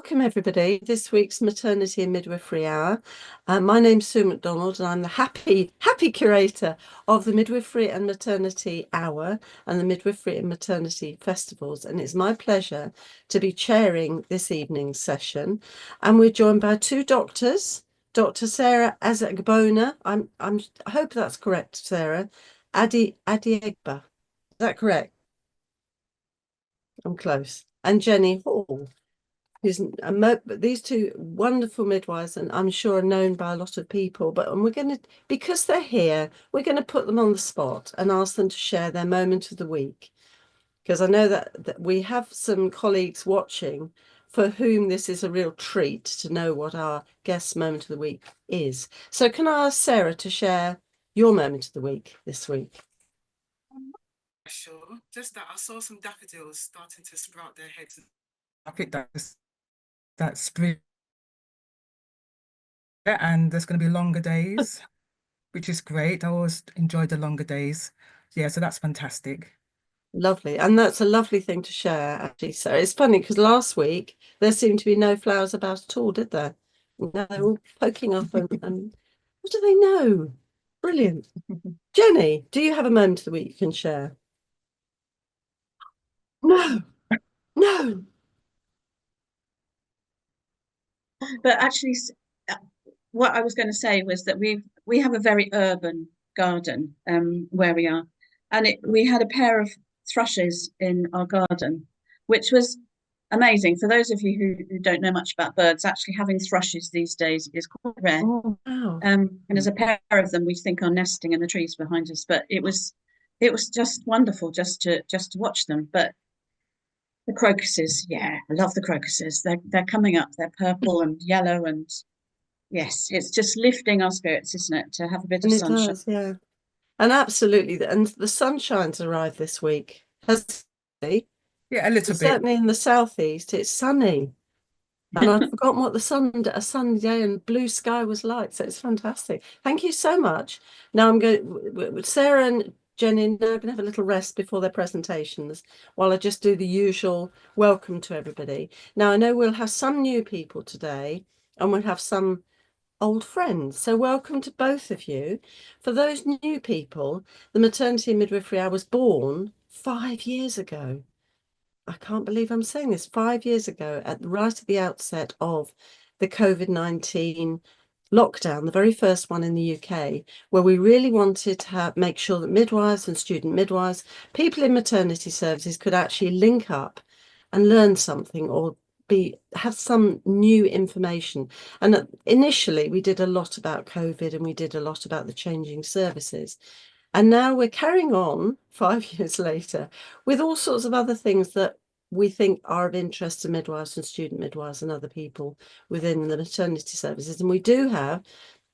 welcome everybody. This week's Maternity and Midwifery Hour. My name's Sue McDonald and I'm the happy curator of the Midwifery and Maternity Hour and the Midwifery and Maternity Festivals. And it's my pleasure to be chairing this evening's session. And we're joined by two doctors, Dr. Sarah Azagbona. I hope that's correct, Sarah. Adiegba. Is that correct? I'm close. And Jenny Hall. These two wonderful midwives, and I'm sure are known by a lot of people, and we're going to, because they're here, we're going to put them on the spot and ask them to share their moment of the week. Because I know that we have some colleagues watching for whom this is a real treat to know what our guest moment of the week is. So can I ask Sarah to share your moment of the week this week? Sure. Just that I saw some daffodils starting to sprout their heads. I think that's spring, and there's going to be longer days, which is great. I always enjoy the longer days. Yeah, so that's fantastic. Lovely. And that's a lovely thing to share, actually. So it's funny because last week there seemed to be no flowers about at all, did there? Now they're all poking up and what do they know? Brilliant. Jenny, do you have a moment of the week you can share? No, no. But actually, what I was going to say was that we have a very urban garden where we are, and we had a pair of thrushes in our garden, which was amazing. For those of you who don't know much about birds, actually having thrushes these days is quite rare. Oh, wow. And there's a pair of them we think are nesting in the trees behind us, but it was just wonderful just to watch them. But the crocuses, yeah, I love the crocuses. They're coming up. They're purple and yellow, and yes, it's just lifting our spirits, isn't it, to have a bit of sunshine? Does, yeah. And absolutely, and the sunshine's arrived this week. Has it? Yeah, a little bit. Certainly in the southeast, it's sunny. And I'd forgotten what a sunny day and blue sky was like. So it's fantastic. Thank you so much. Now I'm going, Sarah and Jenny now going to have a little rest before their presentations while I just do the usual welcome to everybody. Now I know we'll have some new people today and we'll have some old friends. So welcome to both of you. For those new people, the Maternity and Midwifery Hour was born 5 years ago. I can't believe I'm saying this, 5 years ago, right at the outset of the COVID-19 lockdown, the very first one in the UK, where we really wanted to make sure that midwives and student midwives, people in maternity services could actually link up and learn something or have some new information. And initially we did a lot about COVID and we did a lot about the changing services. And now we're carrying on 5 years later with all sorts of other things that we think are of interest to midwives and student midwives and other people within the maternity services. And we do have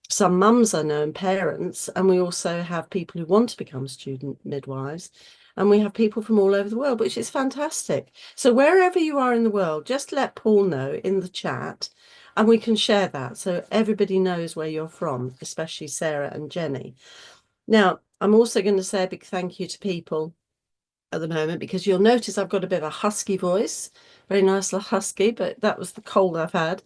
some mums I know and parents, and we also have people who want to become student midwives. And we have people from all over the world, which is fantastic. So wherever you are in the world, just let Paul know in the chat and we can share that so everybody knows where you're from, especially Sarah and Jenny. Now, I'm also going to say a big thank you to people at the moment because you'll notice I've got a bit of a husky voice, very nice little husky, but that was the cold I've had.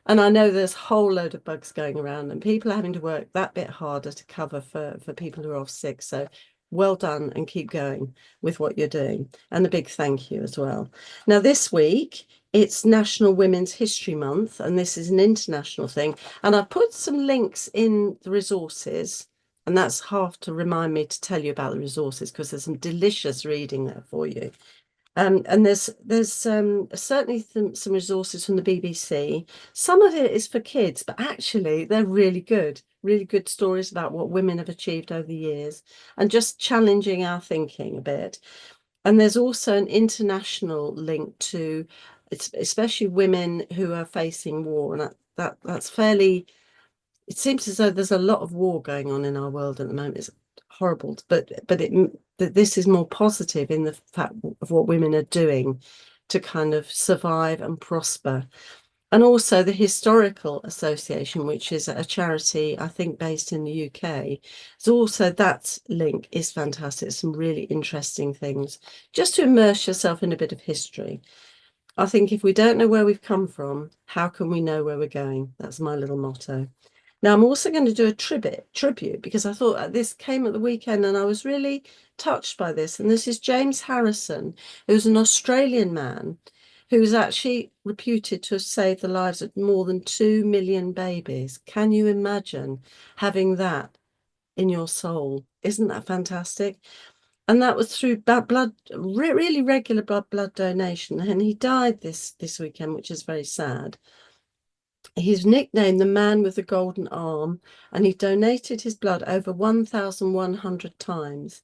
And I know there's a whole load of bugs going around and people are having to work that bit harder to cover for people who are off sick. So well done and keep going with what you're doing. And a big thank you as well. Now, this week, it's National Women's History Month, and this is an international thing. And I've put some links in the resources, and that's half to remind me to tell you about the resources because there's some delicious reading there for you. And there's certainly some resources from the BBC. Some of it is for kids, but actually they're really good stories about what women have achieved over the years and just challenging our thinking a bit. And there's also an international link to especially women who are facing war, and that's fairly, it seems as though there's a lot of war going on in our world at the moment. It's horrible, but this is more positive in the fact of what women are doing to kind of survive and prosper. And also the Historical Association, which is a charity, I think, based in the UK. So also that link is fantastic. Some really interesting things just to immerse yourself in a bit of history. I think if we don't know where we've come from, how can we know where we're going? That's my little motto. Now, I'm also going to do a tribute because I thought this came at the weekend and I was really touched by this. And this is James Harrison, who's an Australian man who was actually reputed to have saved the lives of more than 2 million babies. Can you imagine having that in your soul? Isn't that fantastic? And that was through really regular blood donation. And he died this weekend, which is very sad. He's nicknamed the man with the golden arm, and he donated his blood over 1,100 times,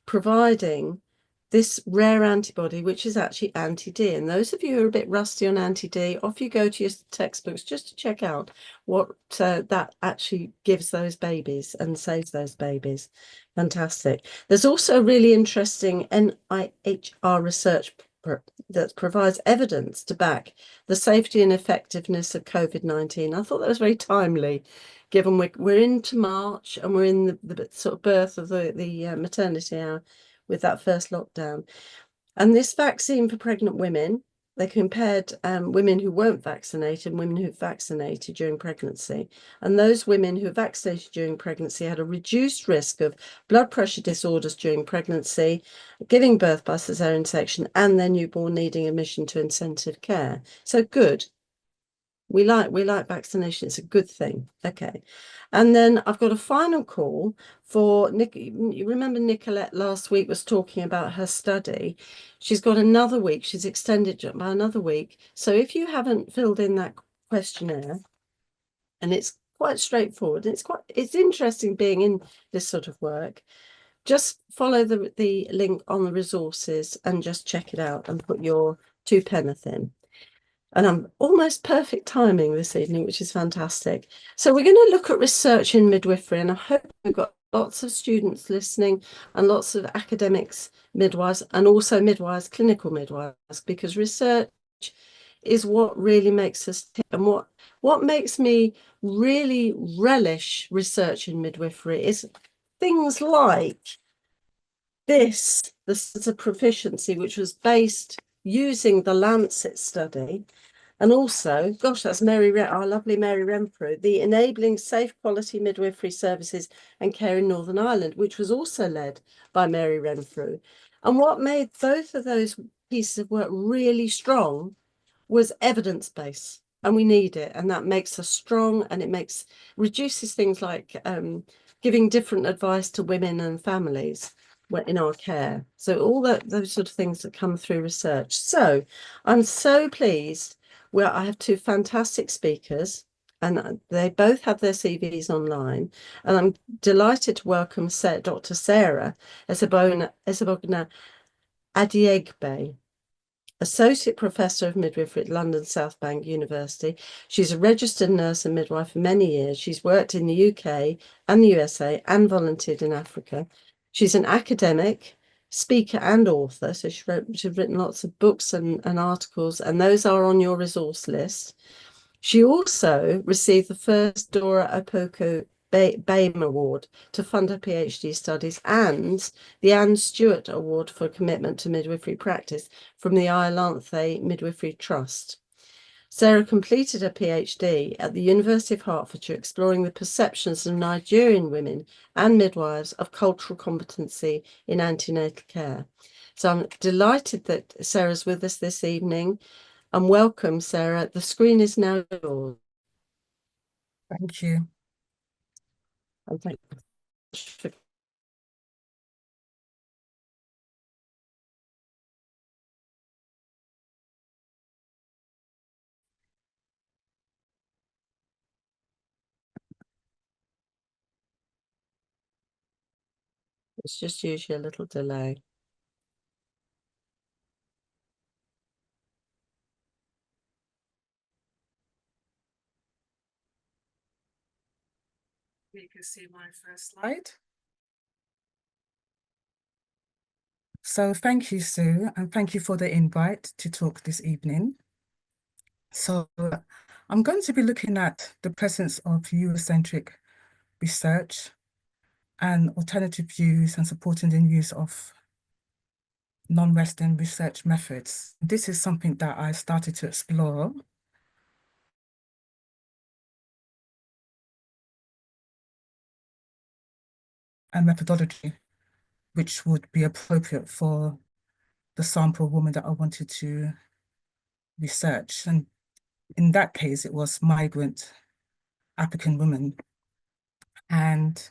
providing this rare antibody, which is actually anti-D. And those of you who are a bit rusty on anti-D, off you go to your textbooks just to check out what that actually gives those babies and saves those babies. Fantastic. There's also a really interesting NIHR research that provides evidence to back the safety and effectiveness of COVID-19. I thought that was very timely, given we're into March and we're in the sort of birth of the maternity hour with that first lockdown. And this vaccine for pregnant women, they compared women who weren't vaccinated and women who vaccinated during pregnancy. And those women who vaccinated during pregnancy had a reduced risk of blood pressure disorders during pregnancy, giving birth by cesarean section, and their newborn needing admission to intensive care. So good. We like vaccination. It's a good thing. Okay. And then I've got a final call for Nick. You remember Nicolette last week was talking about her study. She's got another week. She's extended it by another week. So if you haven't filled in that questionnaire, and it's quite straightforward, and it's interesting being in this sort of work, just follow the link on the resources and just check it out and put your 2 pence in. And I'm almost perfect timing this evening, which is fantastic. So we're going to look at research in midwifery, and I hope we've got lots of students listening and lots of academics, midwives, and also midwives, clinical midwives, because research is what really makes us tick. And what makes me really relish research in midwifery is things like this is a proficiency, which was based using the Lancet study. And also, gosh, that's our lovely Mary Renfrew, the Enabling Safe Quality Midwifery Services and Care in Northern Ireland, which was also led by Mary Renfrew. And what made both of those pieces of work really strong was evidence-based, and we need it. And that makes us strong, and it reduces things like giving different advice to women and families in our care. So all those sort of things that come through research. So I'm so pleased. Well, I have 2 fantastic speakers, and they both have their CVs online. And I'm delighted to welcome Dr. Sarah Esabogna Adiegbe, Associate Professor of Midwifery at London South Bank University. She's a registered nurse and midwife for many years. She's worked in the UK and the USA and volunteered in Africa. She's an academic, speaker and author. So she's written lots of books and articles, and those are on your resource list. She also received the first Dora Opoku BAME Award to fund her PhD studies and the Anne Stewart Award for commitment to midwifery practice from the Iolanthe Midwifery Trust. Sarah completed her PhD at the University of Hertfordshire, exploring the perceptions of Nigerian women and midwives of cultural competency in antenatal care. So I'm delighted that Sarah's with us this evening, and welcome, Sarah. The screen is now yours. Thank you. And thank you for it's just usually a little delay. You can see my first slide. So thank you, Sue, and thank you for the invite to talk this evening. So I'm going to be looking at the presence of Eurocentric research and alternative views and supporting the use of non-Western research methods. This is something that I started to explore a methodology which would be appropriate for the sample woman that I wanted to research. And in that case, it was migrant African women. And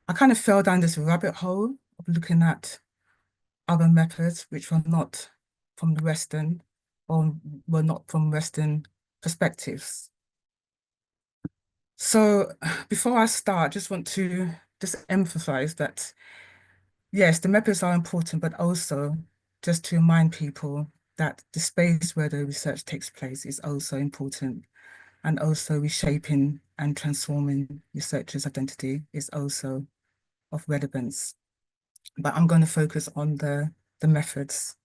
I kind of fell down this rabbit hole of looking at other methods which were not from the Western or were not from Western perspectives. So before I start, I just want to just emphasize that, yes, the methods are important, but also just to remind people that the space where the research takes place is also important, and also reshaping and transforming researchers' identity is also of relevance. But I'm going to focus on the methods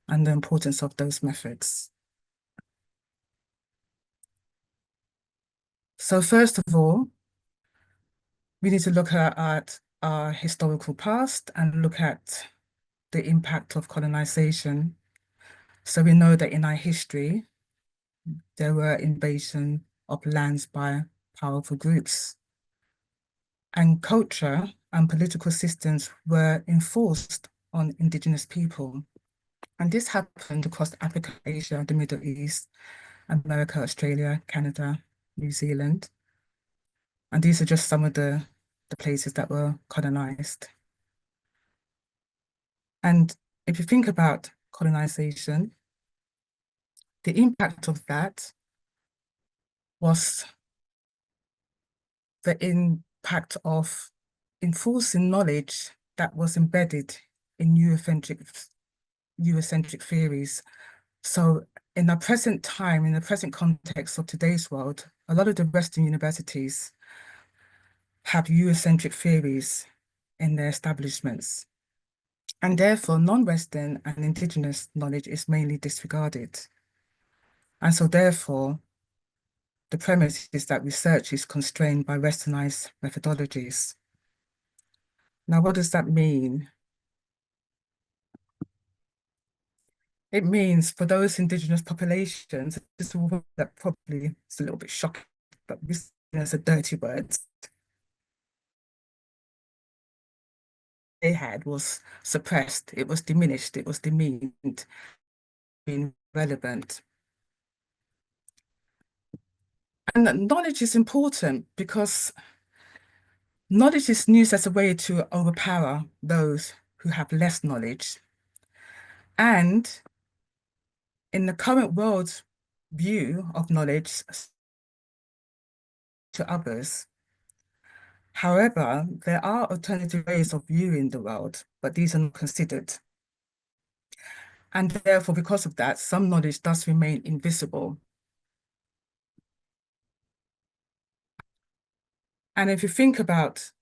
and the importance of those methods. So first of all, we need to look at our historical past and look at the impact of colonization. So we know that in our history, there were invasion of lands by powerful groups, and culture and political systems were enforced on indigenous people. And this happened across Africa, Asia, the Middle East, America, Australia, Canada, New Zealand. And these are just some of the places that were colonized. And if you think about colonization, the impact of that was the impact of enforcing knowledge that was embedded in Eurocentric theories. So in the present time, in the present context of today's world, a lot of the Western universities have Eurocentric theories in their establishments. And therefore, non-Western and indigenous knowledge is mainly disregarded. And so therefore, the premise is that research is constrained by Westernized methodologies. Now, what does that mean? It means for those indigenous populations, this is a word that probably is a little bit shocking, but as a dirty word, they had was suppressed, it was diminished, it was demeaned, being relevant. And knowledge is important because knowledge is used as a way to overpower those who have less knowledge. And in the current world's view of knowledge to others, however, there are alternative ways of viewing the world, but these are not considered. And therefore, because of that, some knowledge does remain invisible. And if you think about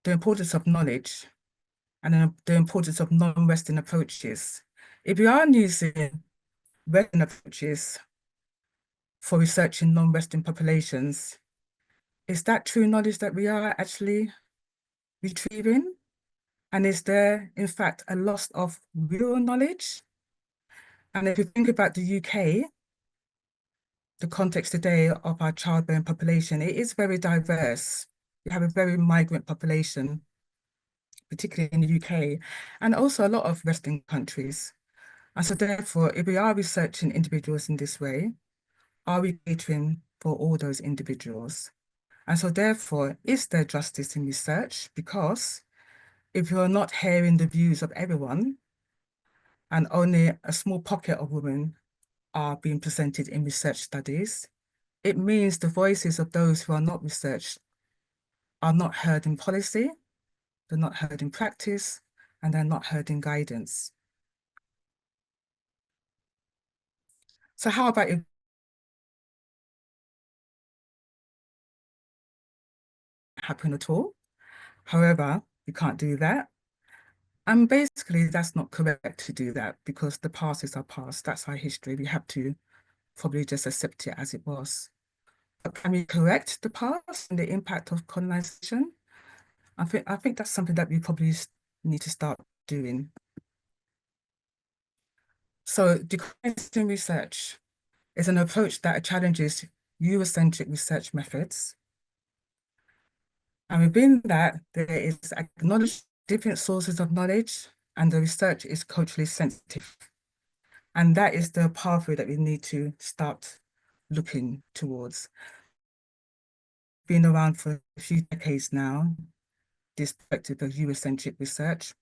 the importance of knowledge and the importance of non-Western approaches, if we are using Western approaches for researching non-Western populations, is that true knowledge that we are actually retrieving? And is there, in fact, a loss of real knowledge? And if you think about the UK, the context today of our childbearing population, it is very diverse. We have a very migrant population, particularly in the UK, and also a lot of Western countries. And so therefore, if we are researching individuals in this way, are we catering for all those individuals? And so therefore, is there justice in research? Because if you're not hearing the views of everyone, and only a small pocket of women are being presented in research studies, it means the voices of those who are not researched are not heard in policy, they're not heard in practice, and they're not heard in guidance. So how about if happen at all? However, we can't do that. And basically, that's not correct to do that because the past is our past. That's our history. We have to probably just accept it as it was. But can we correct the past and the impact of colonization? I think that's something that we probably need to start doing. So decolonizing research is an approach that challenges Eurocentric research methods. And within that, there is acknowledged different sources of knowledge, and the research is culturally sensitive. And that is the pathway that we need to start looking towards. Been around for a few decades now, this perspective of Eurocentric research.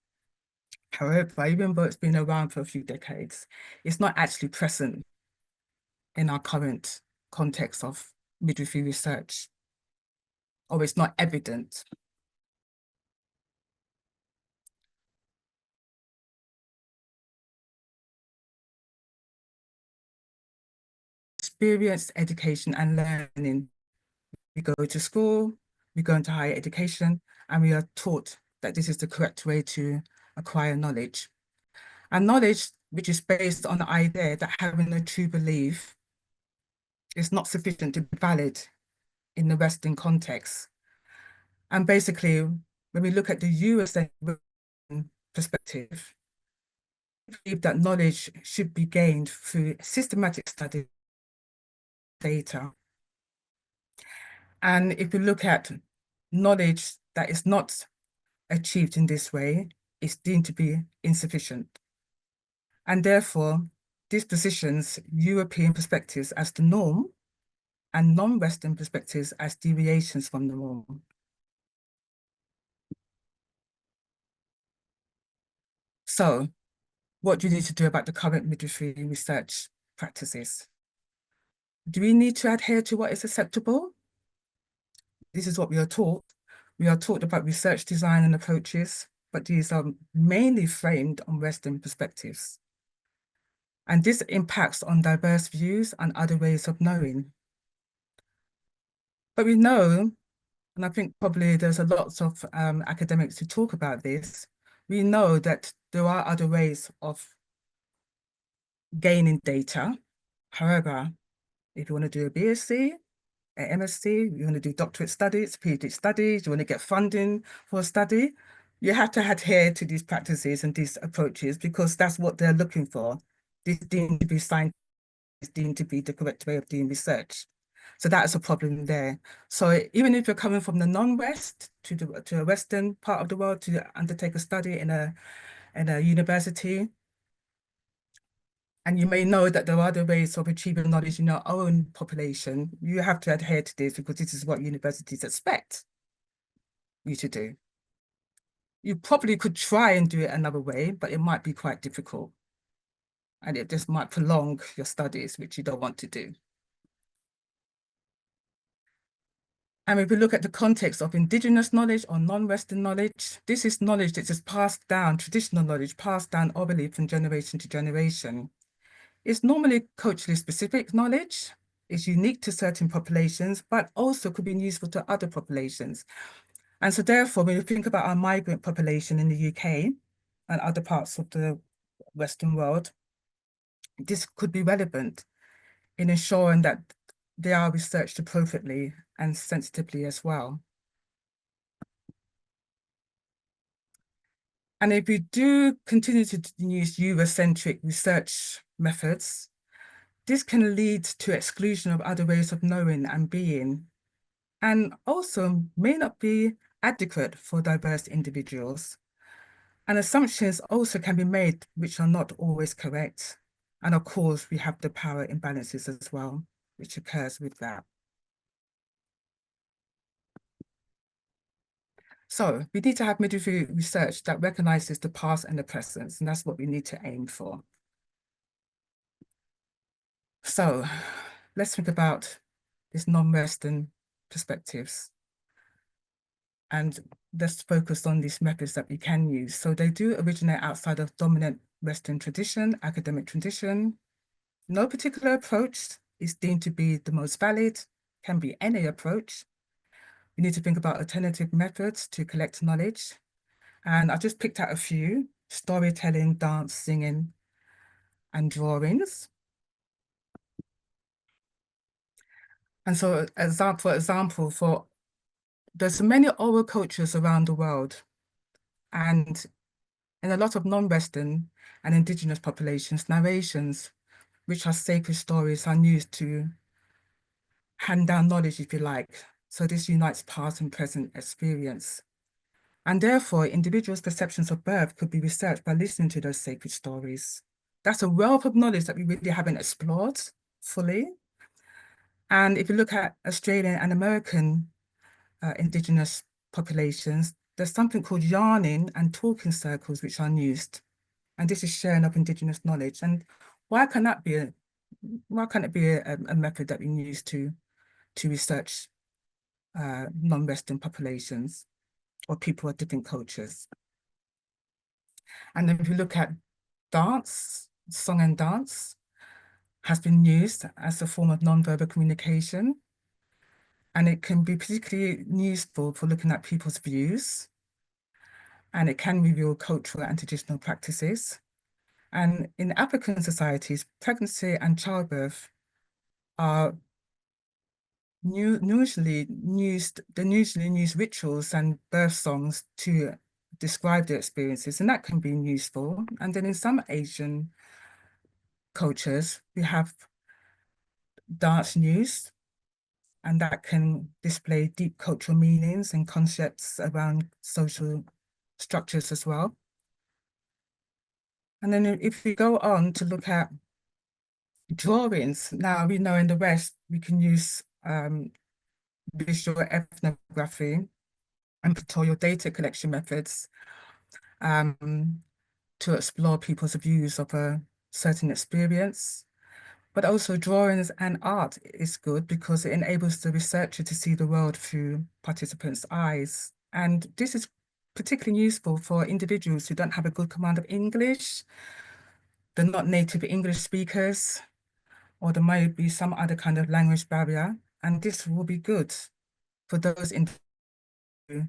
However, even though it's been around for a few decades, it's not actually present in our current context of midwifery research, or it's not evident. Experienced education and learning. We go to school, we go into higher education, and we are taught that this is the correct way to acquire knowledge. And knowledge which is based on the idea that having a true belief is not sufficient to be valid in the Western context. And basically, when we look at the Eurocentric perspective, I believe that knowledge should be gained through systematic study data. And if we look at knowledge that is not achieved in this way, it's deemed to be insufficient. And therefore, this positions European perspectives as the norm and non-Western perspectives as deviations from the norm. So, what do we need to do about the current midwifery research practices? Do we need to adhere to what is acceptable? This is what we are taught. We are taught about research design and approaches, but these are mainly framed on Western perspectives. And this impacts on diverse views and other ways of knowing. But we know, and I think probably there's a lot of academics who talk about this, we know that there are other ways of gaining data. However, if you want to do a BSc, an MSc, you want to do doctorate studies, PhD studies, you want to get funding for a study, you have to adhere to these practices and these approaches because that's what they're looking for. This is deemed to be science, is deemed to be the correct way of doing research. So that's a problem there. So even if you're coming from the non-West to a Western part of the world to undertake a study in a university, and you may know that there are other ways of achieving knowledge in your own population, you have to adhere to this because this is what universities expect you to do. You probably could try and do it another way, but it might be quite difficult. And it just might prolong your studies, which you don't want to do. And if we look at the context of indigenous knowledge or non-Western knowledge, this is knowledge that is passed down, traditional knowledge passed down orally from generation to generation. It's normally culturally specific knowledge. It's unique to certain populations, but also could be useful to other populations. And so therefore, when you think about our migrant population in the UK and other parts of the Western world, this could be relevant in ensuring that they are researched appropriately and sensitively as well. And if we do continue to use Eurocentric research methods, this can lead to exclusion of other ways of knowing and being, and also may not be adequate for diverse individuals. And assumptions also can be made which are not always correct. And of course, we have the power imbalances as well, which occurs with that. So we need to have midwifery research that recognizes the past and the present, and that's what we need to aim for. So let's think about these non-Western perspectives. And let's focus on these methods that we can use. So they do originate outside of dominant Western tradition, academic tradition. No particular approach is deemed to be the most valid, can be any approach. We need to think about alternative methods to collect knowledge. And I just picked out a few: storytelling, dance, singing, and drawings. And so for example, there's many oral cultures around the world, and In a lot of non-Western and indigenous populations, narrations, which are sacred stories, are used to hand down knowledge, if you like. So this unites past and present experience. And therefore, individuals' perceptions of birth could be researched by listening to those sacred stories. That's a wealth of knowledge that we really haven't explored fully. And if you look at Australian and American indigenous populations, there's something called yarning and talking circles which are used. And this is sharing of indigenous knowledge. And why can't that be a method that we use to research non-Western populations or people of different cultures? And then if you look at dance, song and dance has been used as a form of non-verbal communication. And it can be particularly useful for looking at people's views. And it can reveal cultural and traditional practices. And in African societies, pregnancy and childbirth are usually used rituals and birth songs to describe their experiences, and that can be useful. And then in some Asian cultures, we have dance news, and that can display deep cultural meanings and concepts around social structures as well. And then if we go on to look at drawings, now we know in the West, we can use visual ethnography and pictorial data collection methods to explore people's views of a certain experience. But also drawings and art is good because it enables the researcher to see the world through participants' eyes. And this is particularly useful for individuals who don't have a good command of English, they're not native English speakers, or there might be some other kind of language barrier. And this will be good for those who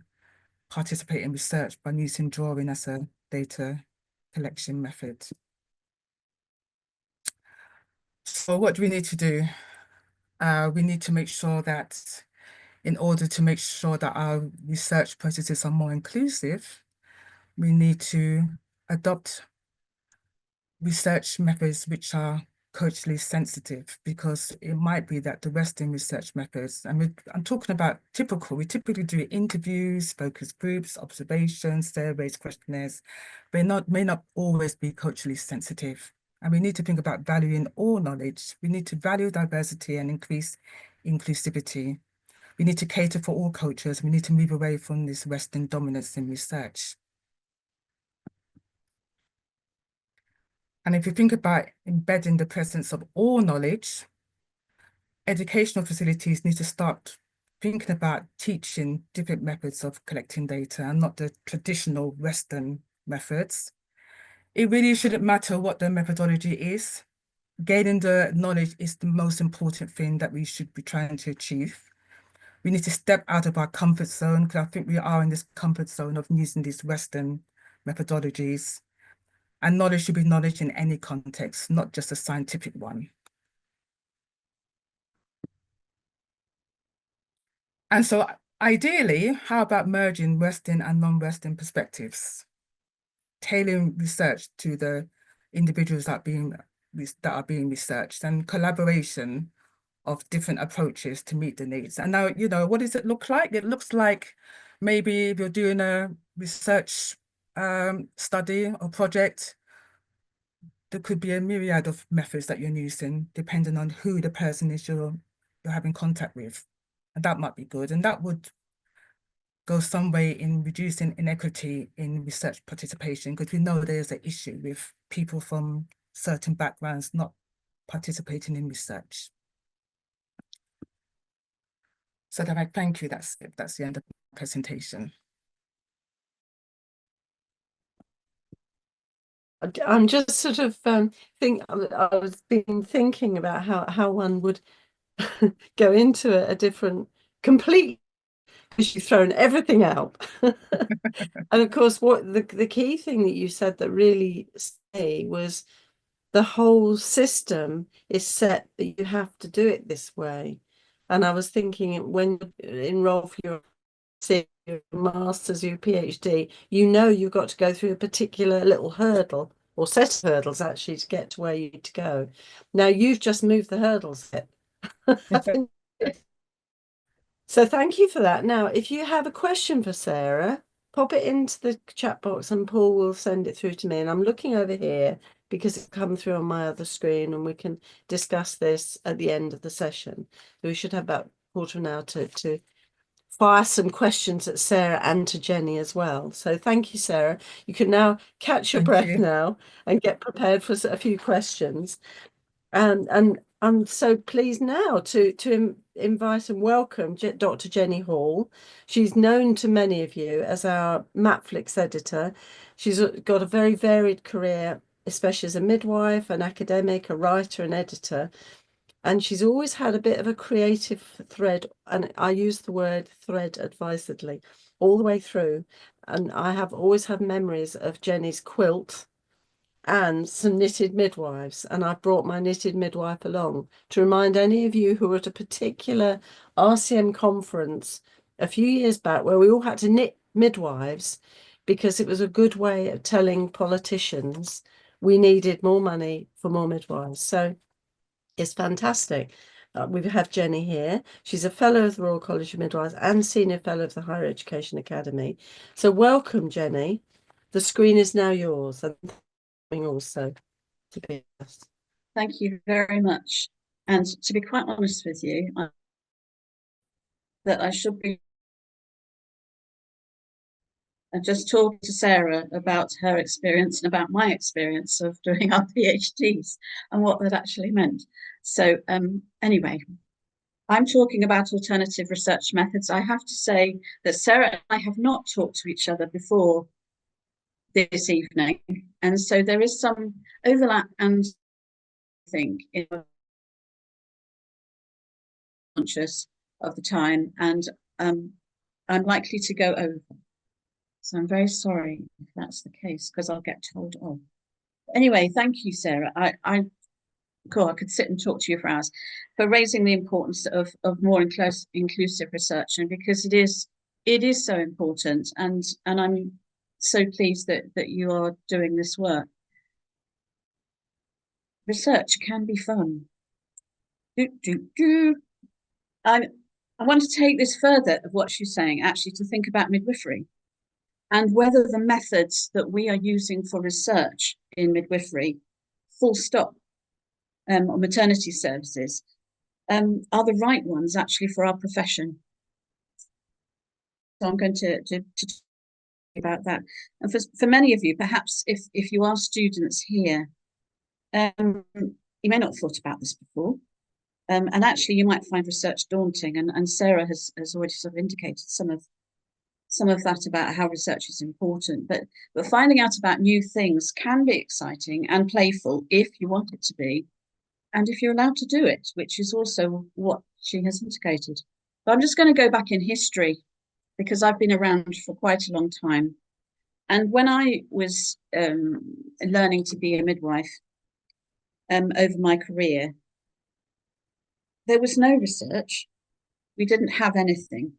participate in research by using drawing as a data collection method. So what do we need to do? We need to make sure that in order to make sure that our research processes are more inclusive, we need to adopt research methods which are culturally sensitive, because it might be that the Western research methods, and I'm talking about we typically do interviews, focus groups, observations, surveys, questionnaires, may not always be culturally sensitive. And we need to think about valuing all knowledge. We need to value diversity and increase inclusivity. We need to cater for all cultures. We need to move away from this Western dominance in research. And if you think about embedding the presence of all knowledge, educational facilities need to start thinking about teaching different methods of collecting data and not the traditional Western methods. It really shouldn't matter what the methodology is. Gaining the knowledge is the most important thing that we should be trying to achieve. We need to step out of our comfort zone, because I think we are in this comfort zone of using these Western methodologies. And knowledge should be knowledge in any context, not just a scientific one. And so ideally, how about merging Western and non-Western perspectives, tailoring research to the individuals that are being researched, and collaboration of different approaches to meet the needs. And now, what does it look like? It looks like maybe if you're doing a research study or project, there could be a myriad of methods that you're using, depending on who the person is you're having contact with. And that might be good. And that would go some way in reducing inequity in research participation, because we know there's an issue with people from certain backgrounds not participating in research. So then I thank you. That's it. That's the end of the presentation. I'm just sort of I was been thinking about how one would go into a different complete, because you've thrown everything out. And of course, what the key thing that you said that really stayed was the whole system is set that you have to do it this way. And I was thinking when you enroll for your your master's, your PhD, you know you've got to go through a particular little hurdle or set of hurdles actually to get to where you need to go. Now you've just moved the hurdles a bit. So thank you for that. Now, if you have a question for Sarah, pop it into the chat box and Paul will send it through to me. And I'm looking over here because it's come through on my other screen and we can discuss this at the end of the session. We should have about a quarter of an hour to fire some questions at Sarah and to Jenny as well. So thank you, Sarah. You can now catch your breath now and get prepared for a few questions. And I'm so pleased now to invite and welcome Dr. Jenny Hall. She's known to many of you as our Matflix editor. She's got a very varied career, especially as a midwife, an academic, a writer, an editor. And she's always had a bit of a creative thread, and I use the word thread advisedly, all the way through. And I have always had memories of Jenny's quilt and some knitted midwives, and I brought my knitted midwife along to remind any of you who were at a particular RCM conference a few years back where we all had to knit midwives because it was a good way of telling politicians we needed more money for more midwives. So it's fantastic. We have Jenny here. She's a fellow of the Royal College of Midwives and senior fellow of the Higher Education Academy. So welcome, Jenny. The screen is now yours. And also to be honest. Thank you very much. And to be quite honest with you, that I should be just talking to Sarah about her experience and about my experience of doing our PhDs and what that actually meant. So anyway, I'm talking about alternative research methods. I have to say that Sarah and I have not talked to each other before this evening, and so there is some overlap, and I think in conscious of the time, and I'm likely to go over. So I'm very sorry if that's the case, because I'll get told off. Anyway, thank you, Sarah. I could sit and talk to you for hours, for raising the importance of more inclusive research, and because it is so important, and I'm so pleased that you are doing this work. Research can be fun. I want to take this further of what she's saying, actually, to think about midwifery and whether the methods that we are using for research in midwifery, full stop, or maternity services, are the right ones actually for our profession. So I'm going to talk about that. And for many of you, perhaps if you are students here, you may not have thought about this before. And actually you might find research daunting, and Sarah has already sort of indicated some of that about how research is important, but finding out about new things can be exciting and playful if you want it to be, and if you're allowed to do it, which is also what she has indicated. But I'm just going to go back in history, because I've been around for quite a long time. And when I was learning to be a midwife over my career, there was no research. We didn't have anything.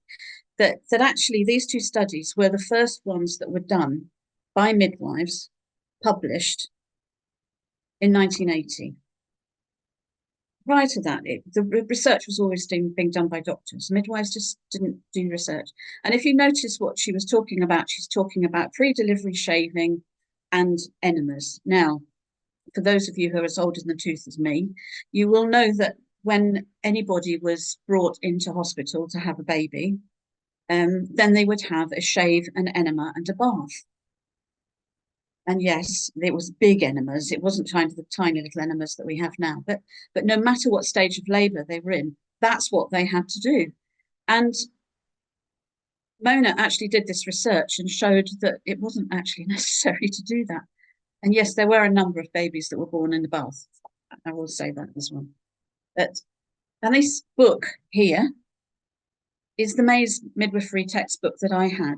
That actually these two studies were the first ones that were done by midwives, published in 1980. Prior to that, the research was always being done by doctors. Midwives just didn't do research. And if you notice what she was talking about, she's talking about pre-delivery shaving and enemas. Now, for those of you who are as old in the tooth as me, you will know that when anybody was brought into hospital to have a baby, then they would have a shave, an enema, and a bath. And yes, it was big enemas. It wasn't the tiny little enemas that we have now. But no matter what stage of labour they were in, that's what they had to do. And Mona actually did this research and showed that it wasn't actually necessary to do that. And yes, there were a number of babies that were born in the bath. I will say that as well. And this book here is the Mays Midwifery textbook that I had.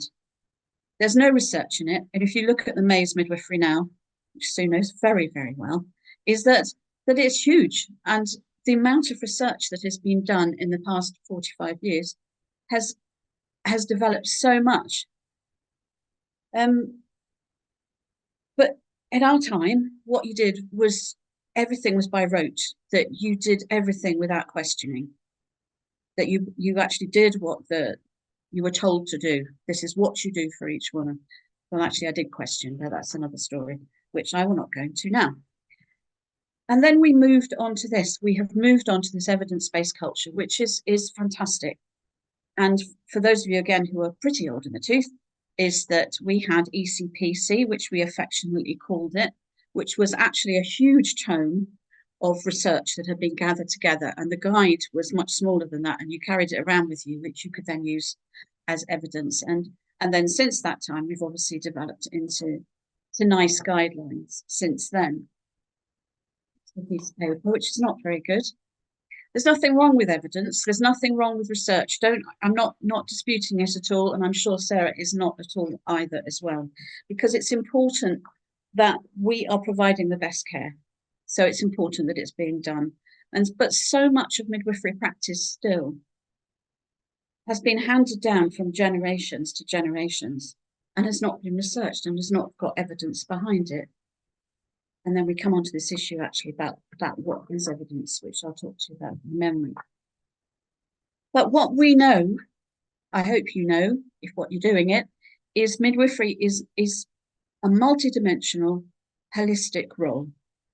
There's no research in it. And if you look at the Mays Midwifery now, which Sue knows very, very well, is that it's huge. And the amount of research that has been done in the past 45 years has has developed so much. But at our time, what you did was everything was by rote, that you did everything without questioning, that you actually did what you were told to do. This is what you do for each woman. Well, actually, I did question, but that's another story, which I will not go into now. And then we moved on to this. We have moved on to this evidence-based culture, which is fantastic. And for those of you, again, who are pretty old in the tooth, is that we had ECPC, which we affectionately called it, which was actually a huge tome of research that had been gathered together. And the guide was much smaller than that. And you carried it around with you, which you could then use as evidence. And then since that time, we've obviously developed into nice guidelines since then. It's a piece of paper, which is not very good. There's nothing wrong with evidence. There's nothing wrong with research. I'm not disputing it at all. And I'm sure Sarah is not at all either as well, because it's important that we are providing the best care. So it's important that it's being done. But so much of midwifery practice still has been handed down from generations to generations and has not been researched and has not got evidence behind it. And then we come on to this issue actually about what is evidence, which I'll talk to you about in memory. But what we know, I hope you know, if what you're doing it, is midwifery is a multidimensional, holistic role.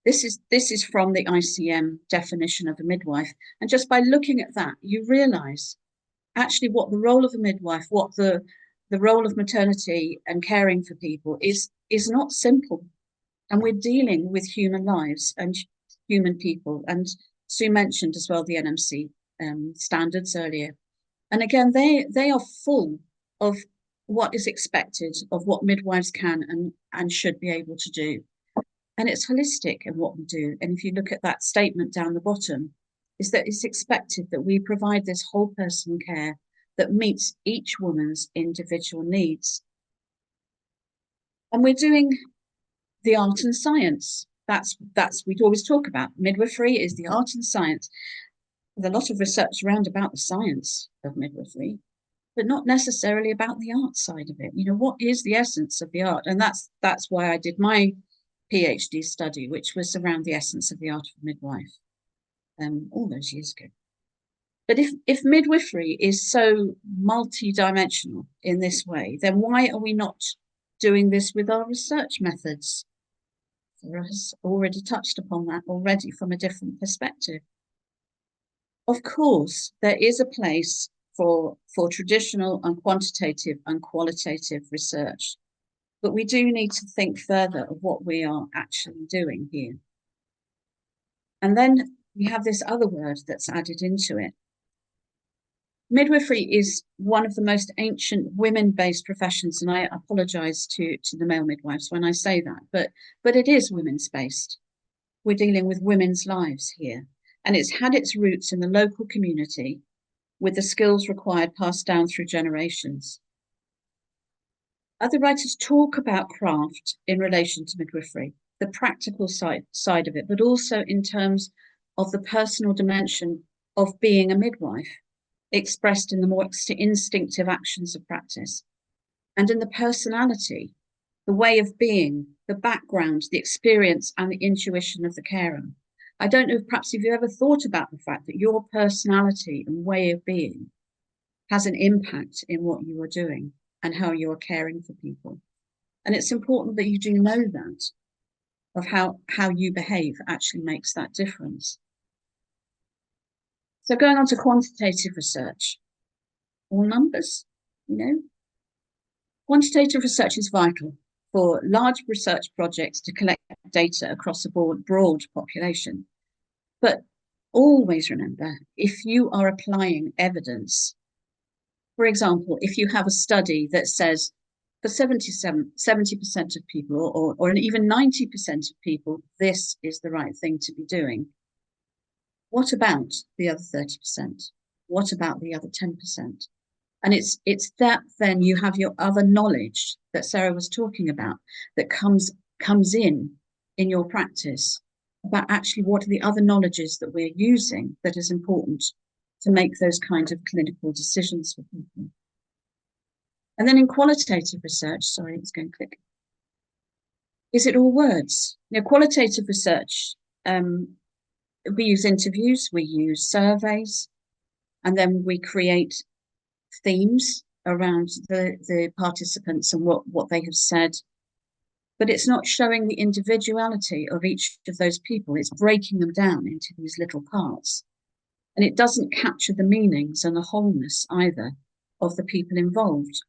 This is from the ICM definition of a midwife. And just by looking at that, you realise actually what the role of a midwife, what the role of maternity and caring for people is not simple. And we're dealing with human lives and human people. And Sue mentioned as well the NMC standards earlier. And again, they are full of what is expected of what midwives can and should be able to do. And it's holistic in what we do. And if you look at that statement down the bottom, is that it's expected that we provide this whole person care that meets each woman's individual needs. And we're doing the art and science. That's we'd always talk about. Midwifery is the art and science. There's a lot of research around about the science of midwifery, but not necessarily about the art side of it. You know, what is the essence of the art? And that's why I did my PhD study, which was around the essence of the art of midwife, all those years ago. But if midwifery is so multi-dimensional in this way, then why are we not doing this with our research methods? Sarah has already touched upon that already from a different perspective. Of course, there is a place for traditional and quantitative and qualitative research, but we do need to think further of what we are actually doing here. And then we have this other word that's added into it. Midwifery is one of the most ancient women-based professions, and I apologise to the male midwives when I say that, but it is women's-based. We're dealing with women's lives here, and it's had its roots in the local community with the skills required passed down through generations. Other writers talk about craft in relation to midwifery, the practical side of it, but also in terms of the personal dimension of being a midwife, expressed in the more instinctive actions of practice, and in the personality, the way of being, the background, the experience, and the intuition of the carer. I don't know if perhaps if you ever thought about the fact that your personality and way of being has an impact in what you are doing and how you are caring for people. And it's important that you do know that, of how you behave actually makes that difference. So going on to quantitative research, all numbers, you know. Quantitative research is vital for large research projects to collect data across a broad population. But always remember, if you are applying evidence, for example, if you have a study that says for 70% of people or even 90% of people, this is the right thing to be doing. What about the other 30%? What about the other 10%? And it's that then you have your other knowledge that Sarah was talking about that comes in your practice about actually what are the other knowledges that we're using that is important to make those kinds of clinical decisions for people. And then in qualitative research, sorry, it's going quick. Is it all words? Qualitative research, we use interviews, we use surveys, and then we create themes around the participants and what they have said. But it's not showing the individuality of each of those people. It's breaking them down into these little parts. And it doesn't capture the meanings and the wholeness either of the people involved.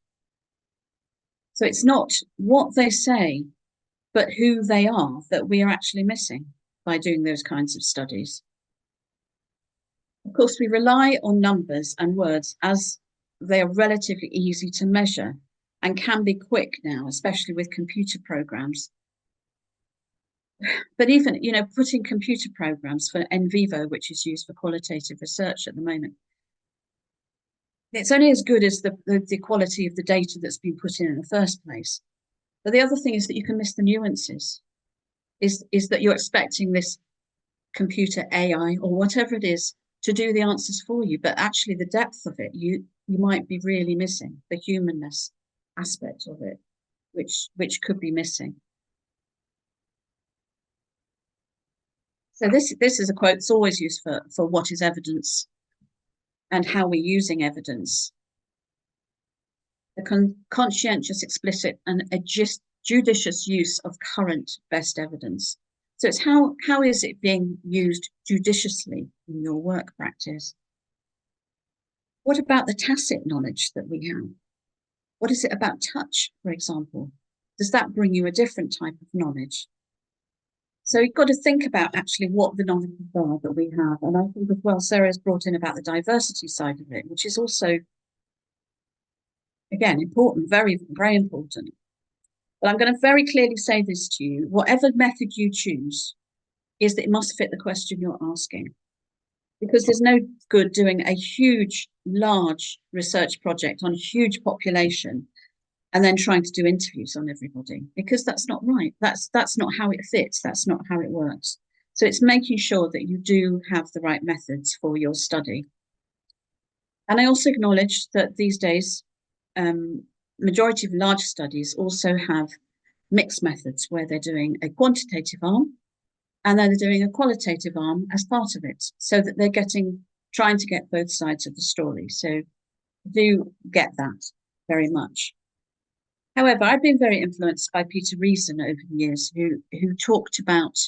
So it's not what they say, but who they are that we are actually missing by doing those kinds of studies. Of course, we rely on numbers and words as they are relatively easy to measure and can be quick now, especially with computer programs. But even, putting computer programs for in vivo, which is used for qualitative research at the moment, it's only as good as the quality of the data that's been put in the first place. But the other thing is that you can miss the nuances, is that you're expecting this computer AI or whatever it is to do the answers for you, but actually the depth of it, you might be really missing the humanness aspect of it, which could be missing. So this is a quote that's always used for what is evidence and how we're using evidence. The conscientious, explicit, and a judicious use of current best evidence. So it's how is it being used judiciously in your work practice? What about the tacit knowledge that we have? What is it about touch, for example? Does that bring you a different type of knowledge? So you've got to think about actually what the knowledge are that we have. And I think as well, Sarah's brought in about the diversity side of it, which is also, again, important, very, very important. But I'm going to very clearly say this to you. Whatever method you choose is that it must fit the question you're asking. Because there's no good doing a huge, large research project on a huge population and then trying to do interviews on everybody, because that's not right. That's not how it fits. That's not how it works. So it's making sure that you do have the right methods for your study. And I also acknowledge that these days, majority of large studies also have mixed methods where they're doing a quantitative arm and then they're doing a qualitative arm as part of it, so that they're trying to get both sides of the story. So do get that very much. However, I've been very influenced by Peter Reason over the years, who talked about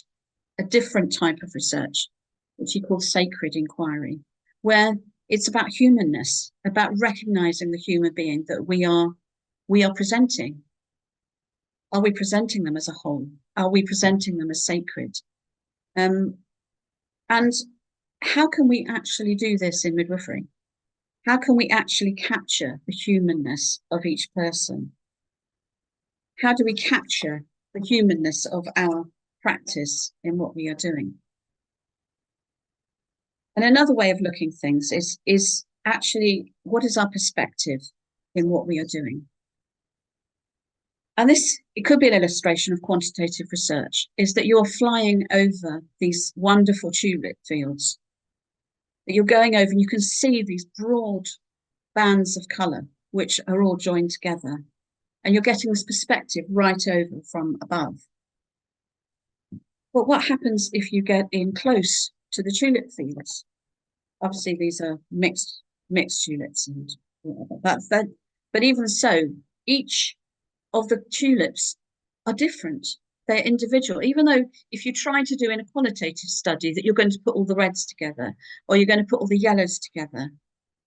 a different type of research, which he called sacred inquiry, where it's about humanness, about recognizing the human being that we are presenting. Are we presenting them as a whole? Are we presenting them as sacred? And how can we actually do this in midwifery? How can we actually capture the humanness of each person? How do we capture the humanness of our practice in what we are doing? And another way of looking at things is actually, what is our perspective in what we are doing? And it could be an illustration of quantitative research, is that you're flying over these wonderful tulip fields, that you're going over and you can see these broad bands of colour, which are all joined together. And you're getting this perspective right over from above. But what happens if you get in close to the tulip fields? Obviously, these are mixed tulips, and that's that. But even so, each of the tulips are different. They're individual. Even though if you try to do in a qualitative study that you're going to put all the reds together, or you're going to put all the yellows together,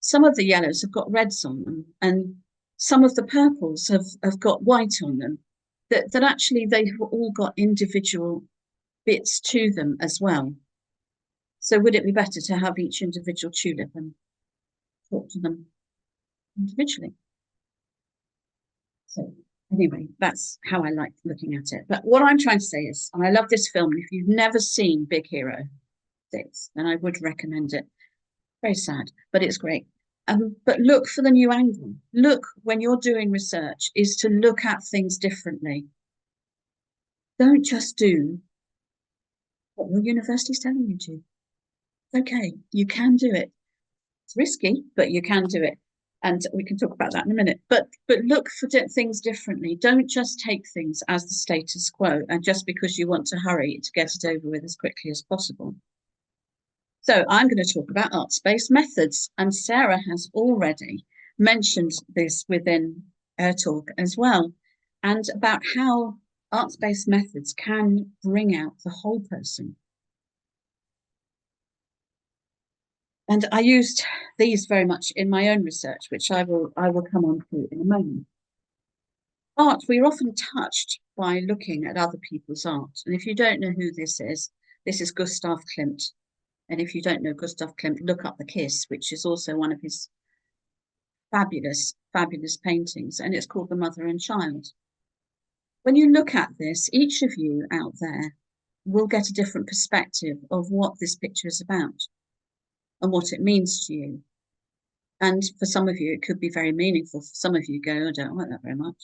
some of the yellows have got reds on them, and some of the purples have got white on them, that actually they have all got individual bits to them as well. So would it be better to have each individual tulip and talk to them individually? So anyway, that's how I like looking at it. But what I'm trying to say is, and I love this film, if you've never seen Big Hero 6, then I would recommend it. Very sad, but it's great. But look for the new angle. Look, when you're doing research, is to look at things differently. Don't just do what your university's telling you to. It's okay, you can do it. It's risky, but you can do it. And we can talk about that in a minute. But look for things differently. Don't just take things as the status quo, and just because you want to hurry to get it over with as quickly as possible. So I'm going to talk about arts-based methods, and Sarah has already mentioned this within her talk as well, and about how arts-based methods can bring out the whole person. And I used these very much in my own research, which I will come on to in a moment. Art, we're often touched by looking at other people's art. And if you don't know who this is Gustav Klimt. And if you don't know Gustav Klimt, look up The Kiss, which is also one of his fabulous, fabulous paintings. And it's called The Mother and Child. When you look at this, each of you out there will get a different perspective of what this picture is about and what it means to you. And for some of you, it could be very meaningful. For some of you go, I don't like that very much.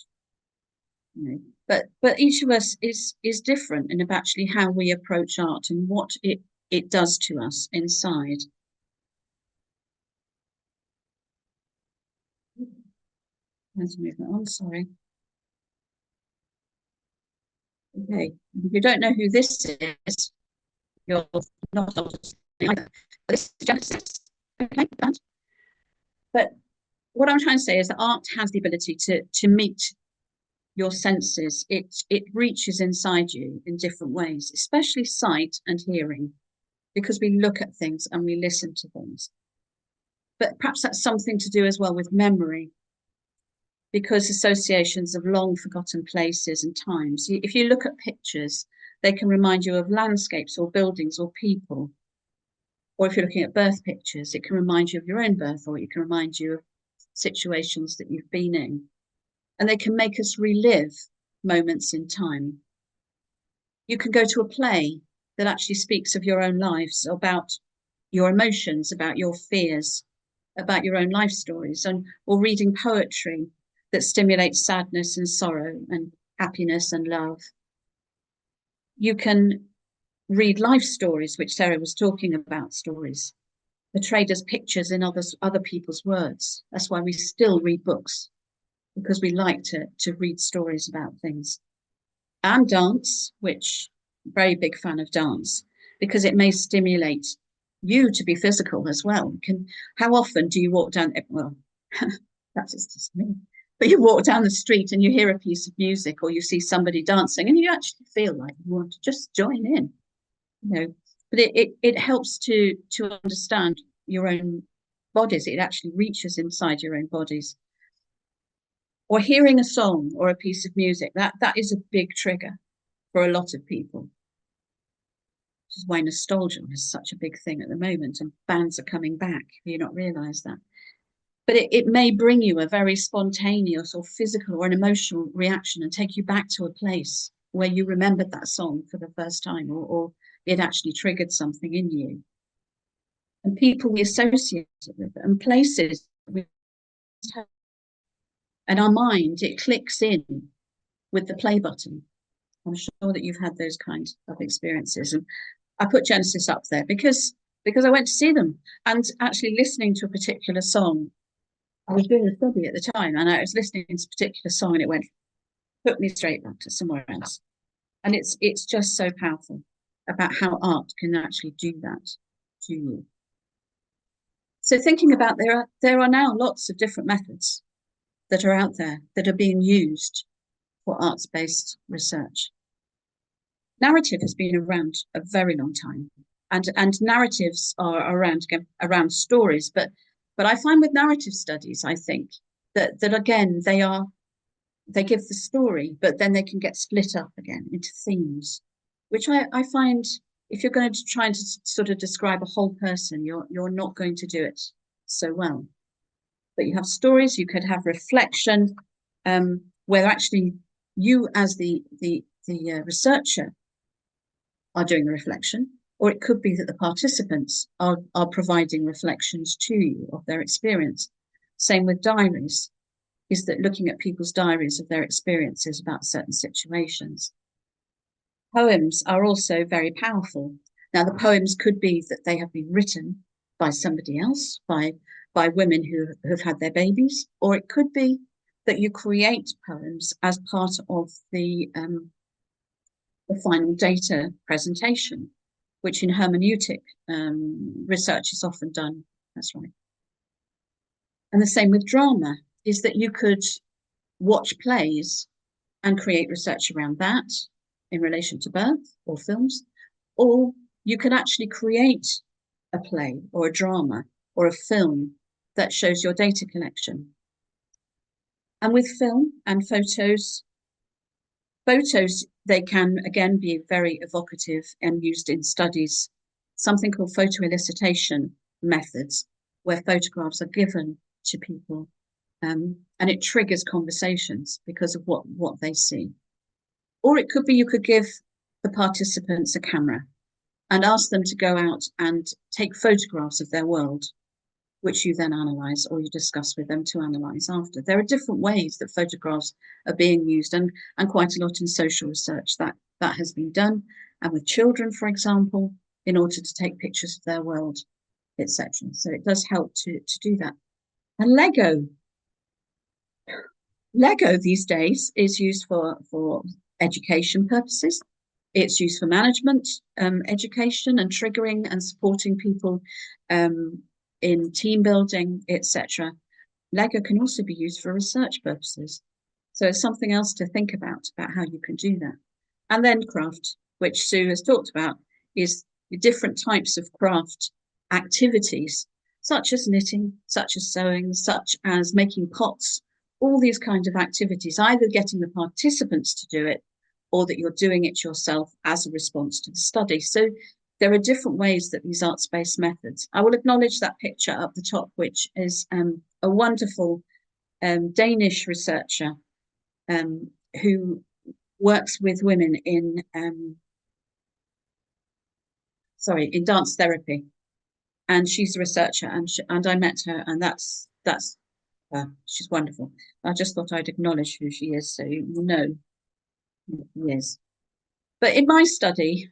You know, but each of us is different in actually how we approach art and what it does to us inside. Let's move it on, sorry. Okay, if you don't know who this is, you're not obviously either. But this is Genesis. Okay, but what I'm trying to say is that art has the ability to meet your senses. It reaches inside you in different ways, especially sight and hearing, because we look at things and we listen to things. But perhaps that's something to do as well with memory, because associations of long forgotten places and times. If you look at pictures, they can remind you of landscapes or buildings or people. Or if you're looking at birth pictures, it can remind you of your own birth, or it can remind you of situations that you've been in. And they can make us relive moments in time. You can go to a play that actually speaks of your own lives, about your emotions, about your fears, about your own life stories, or reading poetry that stimulates sadness and sorrow and happiness and love. You can read life stories, which Sarah was talking about, stories portrayed as pictures in other people's words. That's why we still read books, because we like to read stories about things. And dance, which I'm a very big fan of dance, because it may stimulate you to be physical as well. How often do you walk down, well, that's just me, but you walk down the street and you hear a piece of music or you see somebody dancing and you actually feel like you want to just join in, you know. But it helps to understand your own bodies. It actually reaches inside your own bodies. Or hearing a song or a piece of music, that is a big trigger for a lot of people. Which is why nostalgia is such a big thing at the moment, and bands are coming back. Do you not realise that? But it may bring you a very spontaneous or physical or an emotional reaction and take you back to a place where you remembered that song for the first time, or it actually triggered something in you. And people we associate it with, and places we have. And our mind, it clicks in with the play button. I'm sure that you've had those kinds of experiences. And I put Genesis up there because I went to see them, and actually listening to a particular song. I was doing a study at the time and I was listening to a particular song and it took me straight back to somewhere else. And it's just so powerful about how art can actually do that to you. So thinking about there are now lots of different methods that are out there that are being used for arts-based research. Narrative has been around a very long time, and narratives are around stories, but I find with narrative studies, I think that again they give the story, but then they can get split up again into themes, which I find if you're going to try and sort of describe a whole person, you're not going to do it so well. But you have stories, you could have reflection, where actually you as the researcher are doing the reflection, or it could be that the participants are providing reflections to you of their experience. Same with diaries, is that looking at people's diaries of their experiences about certain situations. Poems are also very powerful. Now, the poems could be that they have been written by somebody else, by by women who have had their babies, or it could be that you create poems as part of the final data presentation, which in hermeneutic research is often done. That's right. And the same with drama, is that you could watch plays and create research around that in relation to birth or films, or you could actually create a play or a drama or a film that shows your data collection. And with film and photos, they can again be very evocative and used in studies, something called photoelicitation methods, where photographs are given to people and it triggers conversations because of what they see. Or it could be you could give the participants a camera and ask them to go out and take photographs of their world, which you then analyse or you discuss with them to analyse after. There are different ways that photographs are being used, and quite a lot in social research that has been done, and with children, for example, in order to take pictures of their world, etc. So it does help to do that. And Lego these days is used for education purposes. It's used for management, education, and triggering and supporting people in team building, etc. Lego can also be used for research purposes. So it's something else to think about how you can do that. And then craft, which Sue has talked about, is the different types of craft activities, such as knitting, such as sewing, such as making pots, all these kinds of activities, either getting the participants to do it or that you're doing it yourself as a response to the study. So there are different ways that these arts-based methods. I will acknowledge that picture up the top, which is a wonderful Danish researcher who works with women in dance therapy, and she's a researcher, and I met her, and that's she's wonderful. I just thought I'd acknowledge who she is, so you know who she is. But in my study,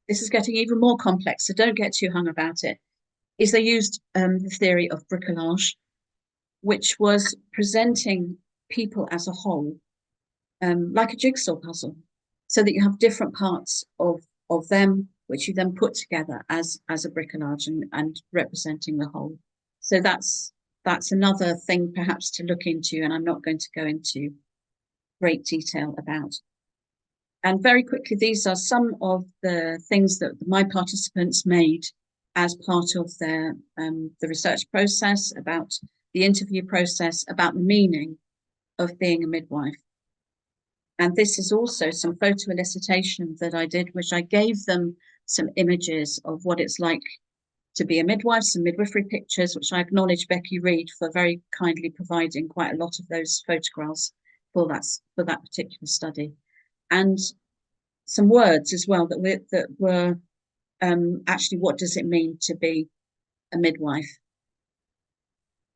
this is getting even more complex, so don't get too hung about it, is they used the theory of bricolage, which was presenting people as a whole, like a jigsaw puzzle, so that you have different parts of them, which you then put together as a bricolage and representing the whole. So that's another thing perhaps to look into, and I'm not going to go into great detail about. And very quickly, these are some of the things that my participants made as part of their the research process, about the interview process, about the meaning of being a midwife. And this is also some photo elicitation that I did, which I gave them some images of what it's like to be a midwife, some midwifery pictures, which I acknowledge Becky Reed for very kindly providing quite a lot of those photographs for that particular study. And some words as well that were actually, what does it mean to be a midwife?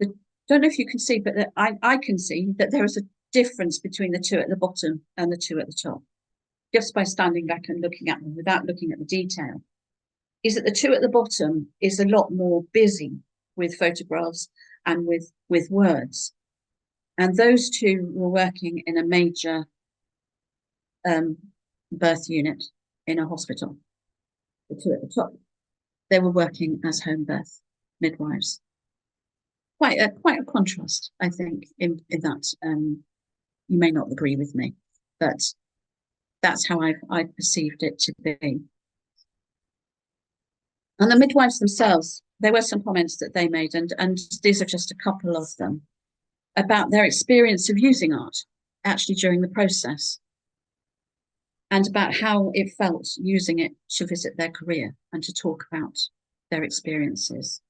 I don't know if you can see, but I can see that there is a difference between the two at the bottom and the two at the top, just by standing back and looking at them without looking at the detail. Is that the two at the bottom is a lot more busy with photographs and with words. And those two were working in a major birth unit in a hospital. The two at the top, they were working as home birth midwives. Quite a contrast, I think, in that. You may not agree with me, but that's how I perceived it to be. And the midwives themselves, there were some comments that they made, and these are just a couple of them, about their experience of using art actually during the process, and about how it felt using it to visit their career and to talk about their experiences.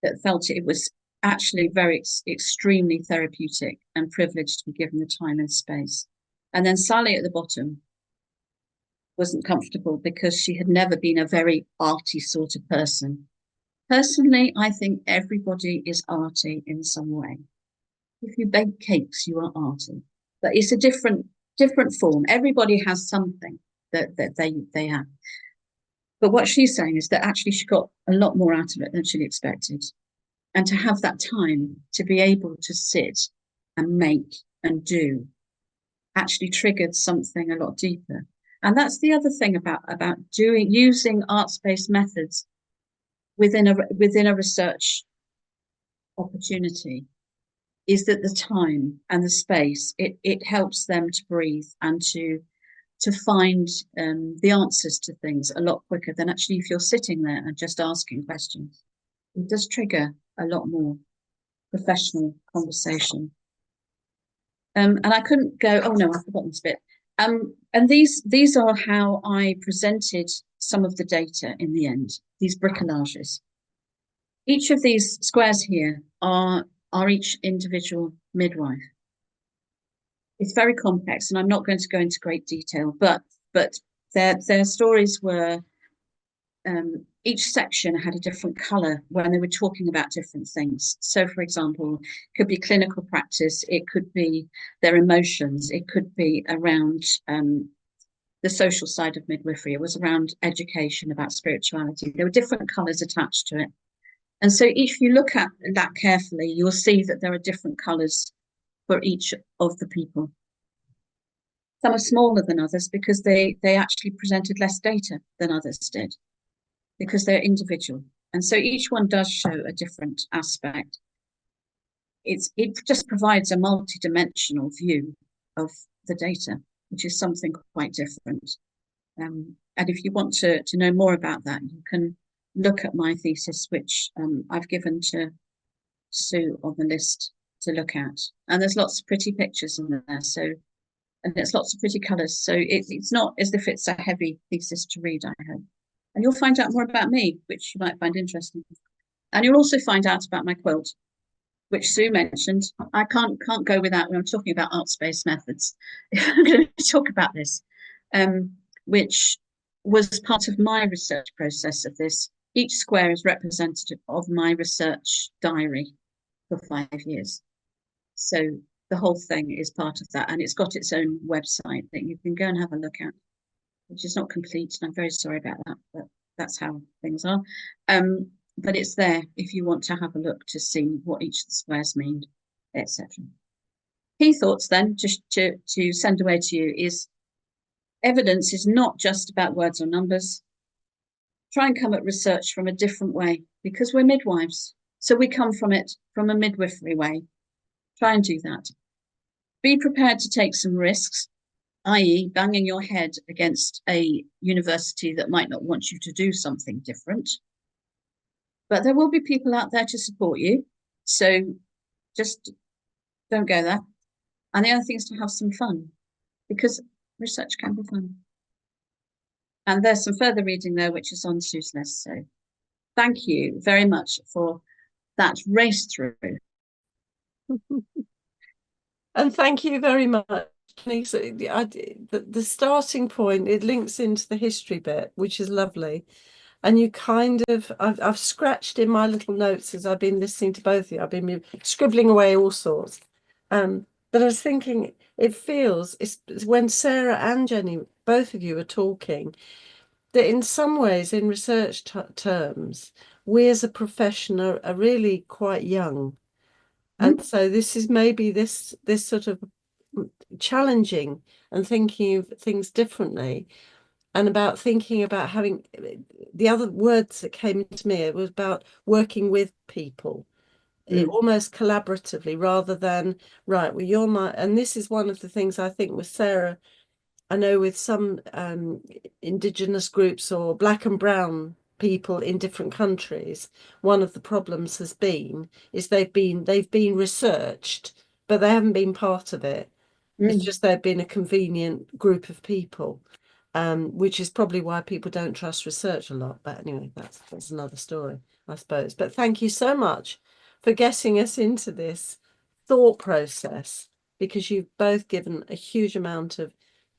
That felt it was actually very extremely therapeutic and privileged to be given the time and space. And then Sally at the bottom wasn't comfortable because she had never been a very arty sort of person. Personally, I think everybody is arty in some way. If you bake cakes, you are arty, but it's a different form. Everybody has something that they have. But what she's saying is that actually she got a lot more out of it than she'd expected. And to have that time to be able to sit and make and do actually triggered something a lot deeper. And that's the other thing about using arts-based methods within a research opportunity, is that the time and the space, it helps them to breathe and to find the answers to things a lot quicker than actually if you're sitting there and just asking questions. It does trigger a lot more professional conversation. And I couldn't go, oh no, I've forgotten this bit. And these are how I presented some of the data in the end, these bricolages. Each of these squares here are each individual midwife. It's very complex, and I'm not going to go into great detail, but their stories were, each section had a different colour when they were talking about different things. So, for example, it could be clinical practice, it could be their emotions, it could be around the social side of midwifery, it was around education, about spirituality. There were different colours attached to it. And so if you look at that carefully, you'll see that there are different colours for each of the people. Some are smaller than others because they actually presented less data than others did, because they're individual. And so each one does show a different aspect. It just provides a multi-dimensional view of the data, which is something quite different. And if you want to know more about that, you can look at my thesis, which I've given to Sue on the list to look at. And there's lots of pretty pictures in there. So, and there's lots of pretty colours. So it's not as if it's a heavy thesis to read, I hope. And you'll find out more about me, which you might find interesting. And you'll also find out about my quilt, which Sue mentioned. I can't go without, when I'm talking about arts-based methods, I'm going to talk about this, which was part of my research process of this. Each square is representative of my research diary for 5 years. So the whole thing is part of that, and it's got its own website that you can go and have a look at, which is not complete, and I'm very sorry about that, but that's how things are. But it's there if you want to have a look to see what each of the squares mean, etc. Key thoughts then, just to send away to you, is evidence is not just about words or numbers. Try and come at research from a different way, because we're midwives. So we come from it from a midwifery way. Try and do that. Be prepared to take some risks, i.e. banging your head against a university that might not want you to do something different. But there will be people out there to support you. So just don't go there. And the other thing is to have some fun, because research can be fun. And there's some further reading there, which is on Sue's list. So thank you very much for that race through. And thank you very much. The starting point, it links into the history bit, which is lovely. And you kind of, I've scratched in my little notes as I've been listening to both of you. I've been scribbling away all sorts. But I was thinking, it feels, it's when Sarah and Jenny, both of you are talking, that in some ways, in research terms, we as a profession are really quite young. And so this is maybe this sort of challenging and thinking of things differently, and about thinking about having the other words that came to me, it was about working with people, almost collaboratively, rather than, right, well, you're my, and this is one of the things I think with Sarah, I know with some indigenous groups or black and brown people in different countries, one of the problems has been is they've been researched, but they haven't been part of it. It's just they've been a convenient group of people, which is probably why people don't trust research a lot. But anyway, that's another story, I suppose. But thank you so much for getting us into this thought process, because you've both given a huge amount of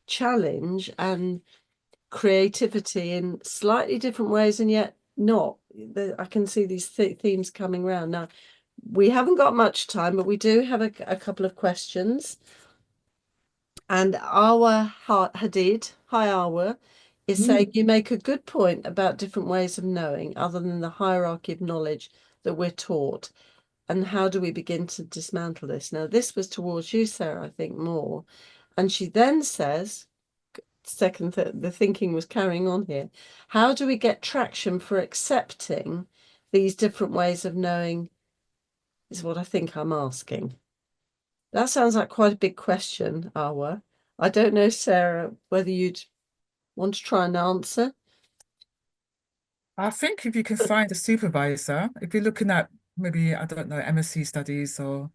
challenge and creativity in slightly different ways, and yet not. I can see these themes coming around. Now, we haven't got much time, but we do have a couple of questions. And Awa Hadid, hi Awa, is saying you make a good point about different ways of knowing other than the hierarchy of knowledge that we're taught. And how do we begin to dismantle this? Now, this was towards you, Sarah, I think more. And she then says, the thinking was carrying on here. How do we get traction for accepting these different ways of knowing is what I think I'm asking. That sounds like quite a big question, Awa. I don't know, Sarah, whether you'd want to try and answer. I think if you can find a supervisor, if you're looking at maybe, I don't know, MSc studies or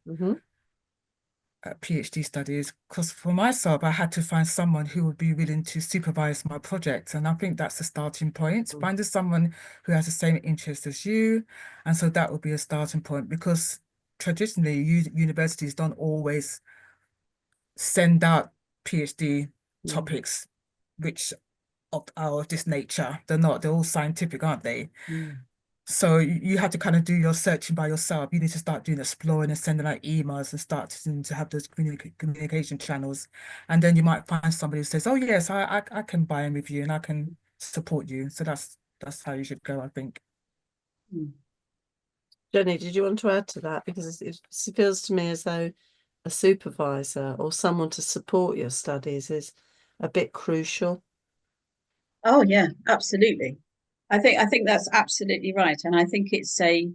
PhD studies, because for myself, I had to find someone who would be willing to supervise my project. And I think that's the starting point. Finding someone who has the same interest as you. And so that would be a starting point, because traditionally, universities don't always send out PhD topics which are of this nature. They're all scientific, aren't they? So you have to kind of do your searching by yourself. You need to start doing exploring and sending out emails and start to have those communication channels. And then you might find somebody who says, oh yes, I can buy in with you and I can support you. So that's how you should go, I think. Jenny, did you want to add to that? Because it feels to me as though a supervisor or someone to support your studies is a bit crucial. Oh yeah, absolutely. I think that's absolutely right. And I think it's a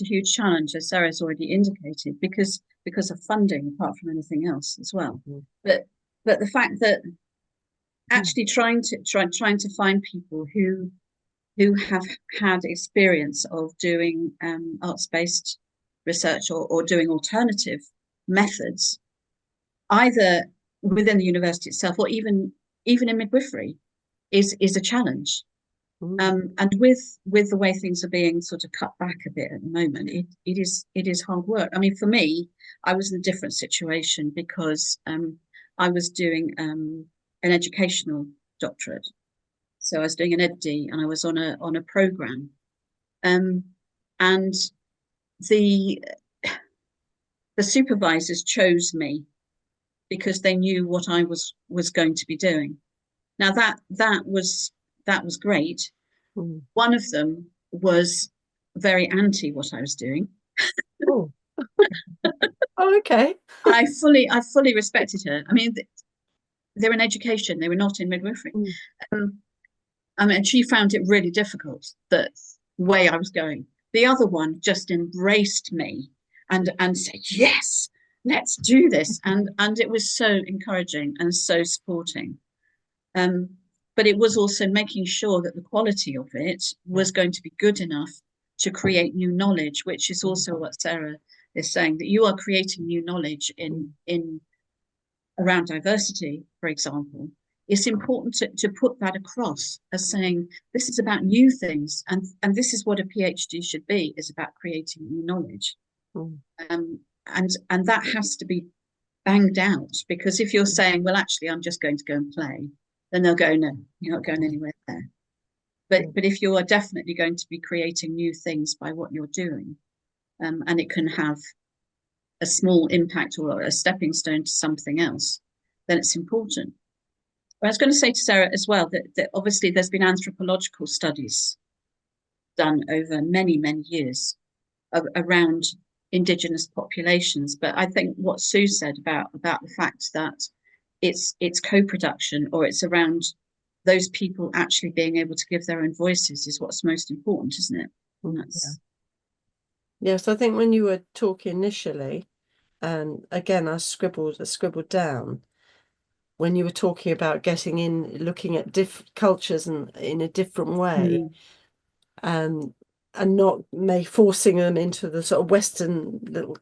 huge challenge, as Sarah's already indicated, because of funding, apart from anything else as well. But the fact that actually trying to find people who have had experience of doing arts-based research or doing alternative methods, either within the university itself or even in midwifery, is a challenge. And with the way things are being sort of cut back a bit at the moment, it is hard work. I mean, for me, I was in a different situation because I was doing an educational doctorate. So I was doing an EdD and I was on a program. And the supervisors chose me because they knew what I was going to be doing. Now that was great. One of them was very anti what I was doing. Oh, okay. I fully respected her. I mean, they're in education; they were not in midwifery. I mean, she found it really difficult the way I was going. The other one just embraced me and said, "Yes, let's do this," and it was so encouraging and so supporting. But it was also making sure that the quality of it was going to be good enough to create new knowledge, which is also what Sarah is saying, that you are creating new knowledge in around diversity, for example. It's important to put that across as saying, this is about new things, and this is what a PhD should be, is about creating new knowledge. And that has to be banged out, because if you're saying, well, actually, I'm just going to go and play, then they'll go, no, you're not going anywhere there. But if you are definitely going to be creating new things by what you're doing, and it can have a small impact or a stepping stone to something else, then it's important. But I was going to say to Sarah as well that obviously there's been anthropological studies done over many, many years around Indigenous populations. But I think what Sue said about the fact that it's co-production, or it's around those people actually being able to give their own voices, is what's most important, isn't it? And that's... Yes, I think when you were talking initially, and again I scribbled down, when you were talking about getting in, looking at different cultures and in a different way, and not forcing them into the sort of Western little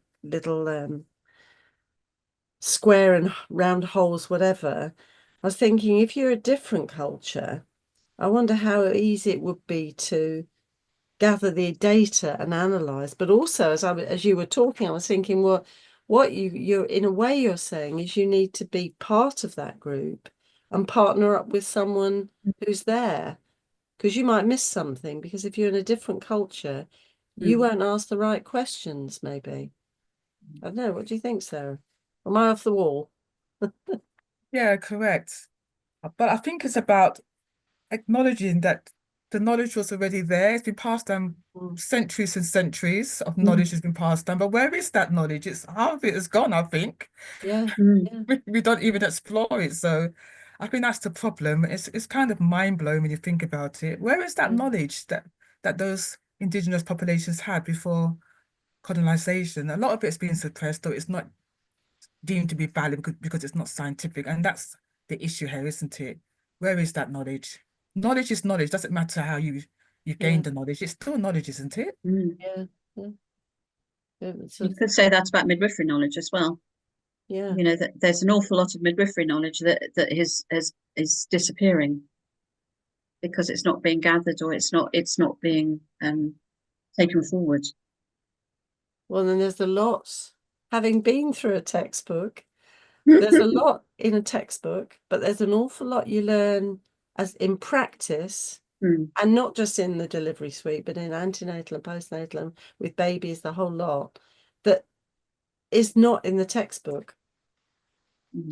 square and round holes, whatever. I was thinking, if you're a different culture, I wonder how easy it would be to gather the data and analyze. But also, as you were talking, I was thinking, well, what you're in a way you're saying is you need to be part of that group and partner up with someone who's there, because you might miss something, because if you're in a different culture, you won't ask the right questions, maybe. I don't know. What do you think, Sarah? Am I off the wall? Yeah, correct. But I think it's about acknowledging that the knowledge was already there. It's been passed down centuries and centuries of knowledge has been passed down. But where is that knowledge? It's half of it is gone, I think. Yeah. We don't even explore it. So I think that's the problem. It's kind of mind-blowing when you think about it. Where is that knowledge that those indigenous populations had before colonization? A lot of it's being suppressed, or it's not deemed to be valid because it's not scientific. And that's the issue here, isn't it? Where is that knowledge? Knowledge is knowledge. Doesn't matter how you gain the knowledge. It's still knowledge, isn't it? Yeah. You could say that about midwifery knowledge as well. Yeah. You know, that there's an awful lot of midwifery knowledge that is disappearing because it's not being gathered, or it's not being taken forward. Well, then there's a lot, having been through a textbook, there's a lot in a textbook, but there's an awful lot you learn as in practice, and not just in the delivery suite, but in antenatal and postnatal and with babies, the whole lot, that is not in the textbook,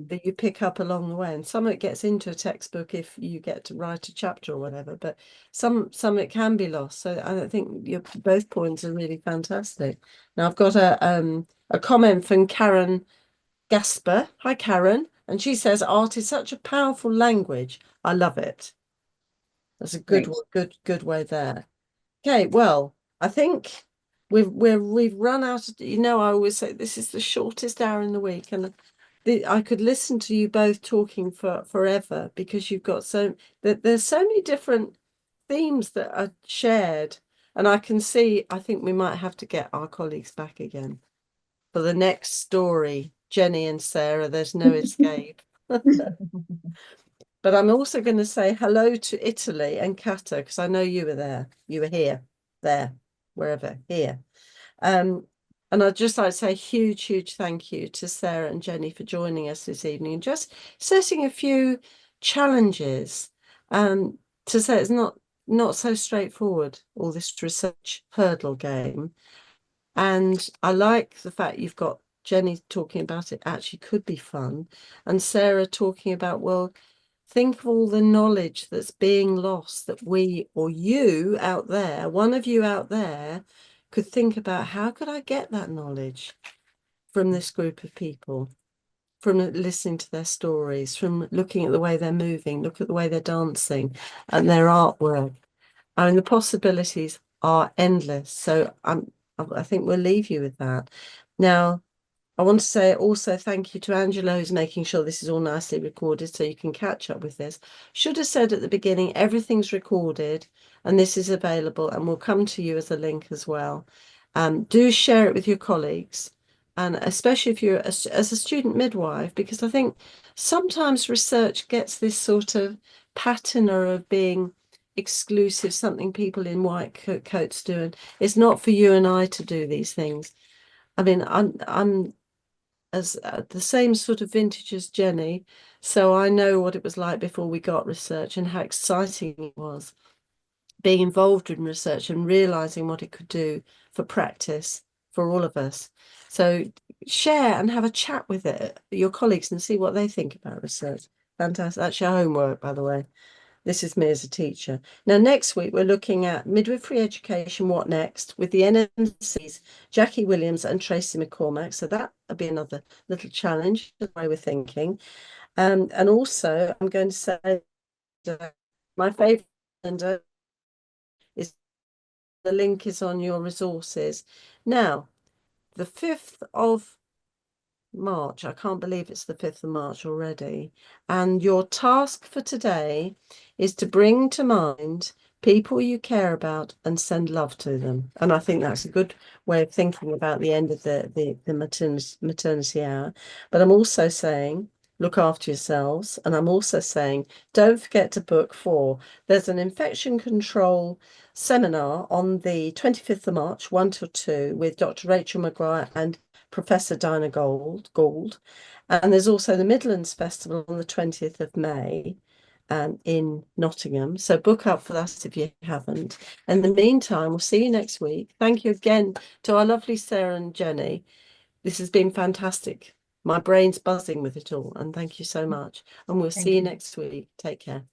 that you pick up along the way. And some of it gets into a textbook if you get to write a chapter or whatever, but some it can be lost. So I think both points are really fantastic. Now I've got a comment from Karen Gasper. Hi, Karen. And she says, art is such a powerful language. I love it. That's a good way there. Okay, well, I think we've run out of, I always say this is the shortest hour in the week, and I could listen to you both talking for forever, because you've got there's so many different themes that are shared, and I think we might have to get our colleagues back again for the next story. Jenny and Sarah, there's no escape. But I'm also going to say hello to Italy and Kata, because I know you were there. You were here, there, wherever, here. And I'd just like to say a huge thank you to Sarah and Jenny for joining us this evening and just setting a few challenges to say it's not so straightforward, all this research hurdle game. And I like the fact you've got Jenny talking about it actually could be fun, and Sarah talking about, well, think of all the knowledge that's being lost that we, or you out there, one of you out there, could think about, how could I get that knowledge from this group of people, from listening to their stories, from looking at the way they're moving, look at the way they're dancing and their artwork. I mean, the possibilities are endless. So I think we'll leave you with that. Now, I want to say also thank you to Angela, who's making sure this is all nicely recorded so you can catch up with this. Should have said at the beginning, everything's recorded and this is available and will come to you as a link as well. Do share it with your colleagues, and especially if you're as a student midwife, because I think sometimes research gets this sort of patina of being exclusive, something people in white coats do, and it's not for you and I to do these things. I mean, I'm as the same sort of vintage as Jenny, so I know what it was like before we got research and how exciting it was being involved in research and realizing what it could do for practice for all of us. So share and have a chat with your colleagues and see what they think about research. Fantastic. That's your homework, by the way. This is me as a teacher. Now, next week, we're looking at midwifery education, what next, with the NMCs, Jackie Williams and Tracy McCormack. So that will be another little challenge, the way we're thinking. And also, I'm going to say my favourite calendar is, the link is on your resources. Now, the 5th of March, I can't believe it's the 5th of March already. And your task for today is to bring to mind people you care about and send love to them. And I think that's a good way of thinking about the end of the maternity hour. But I'm also saying, look after yourselves. And I'm also saying, don't forget to book there's an infection control seminar on the 25th of March, 1 till 2, with Dr. Rachel Maguire and Professor Dinah Gould. And there's also the Midlands Festival on the 20th of May in Nottingham. So book up for that if you haven't. In the meantime, we'll see you next week. Thank you again to our lovely Sarah and Jenny. This has been fantastic my brain's buzzing with it all. And thank you so much. And we'll Thank see you you. next week. Take care.